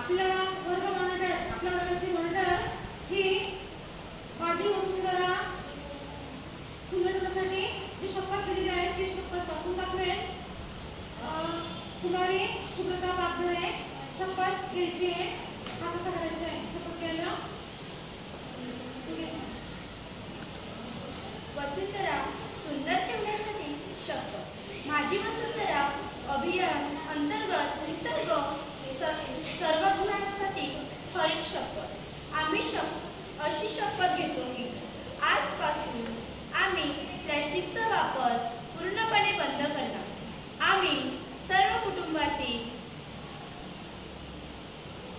आपल्या आपल्या वर्गाची मंडळ ही माझी वसुंधरा सुंदरतेसाठी जी शपथ दिलेली आहे ती शपथ वाचून दाखवेल. कुमारी सुब्रता वाघमारे शपथ घ्यायची आहे. हा कसा करायचा आहे शपथ घ्यायला? वसुंधरा सुंदर ठेवण्यासाठी शपथ. माझी वसुंधरा अभियान अंतर्गत निसर्ग सर्व गुणांसाठी हरित शपथ. आम्ही अशी शपथ घेतो की आजपासून आम्ही प्लॅस्टिकचा वापर पूर्णपणे बंद करणार. आम्ही सर्व कुटुंबातील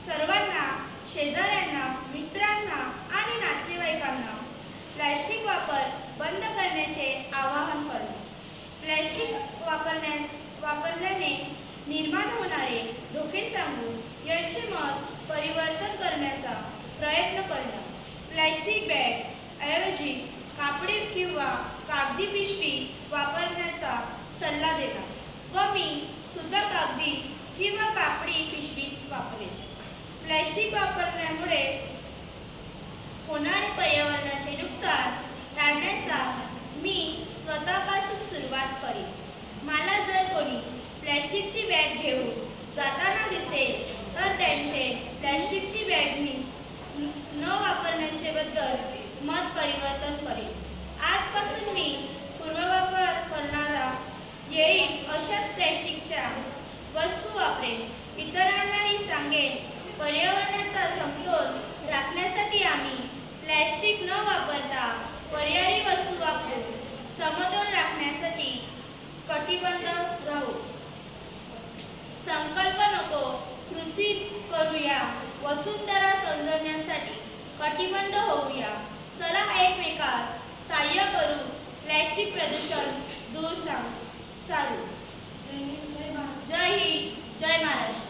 सर्वांना, शेजाऱ्यांना, मित्रांना आणि नातेवाईकांना प्लॅस्टिक वापर बंद करण्याचे आवाहन करतो. प्लॅस्टिक वापरल्याने निर्माण होणारे धोके सांगून याचे मत परिवर्तन करण्याचा प्रयत्न करणार. प्लॅस्टिक बॅग ऐवजी कापडी किंवा कागदी पिशवी वापरण्याचा सल्ला देणार व मी सुद्धा कागदी किंवा कापडी पिशवीच वापरेन. प्लॅस्टिक वापरण्यामुळे होणारे पर्यावरणाचे नुकसान टाळण्याचा मी स्वतःपासून सुरुवात करीन. मला जर कोणी प्लॅस्टिकची बॅग घेऊन जाताना दिसेल तर त्यांचे प्लॅस्टिकची बॅग मी न वापरण्याचे बद्दल मत परिवर्तन करेन. आजपासून मी पूर्ववापर करणारा येईल अशाच प्लॅस्टिकच्या वस्तू वापरेन. इतरांनाही सांगेन. पर्यावरणाचा समतोल राखण्यासाठी आम्ही प्लॅस्टिक न वापरता पर्यायी वस्तू वापरू. समतोल राखण्यासाठी कटिबद्ध राहू. संकल्प नको, कृती करूया. वसुंधरा सौंदर्यासाठी कटिबद्ध होऊया. चला एकमेकास सहाय्य करू. प्लॅस्टिक प्रदूषण दूर सारू. जय हिंद, जय महाराष्ट्र.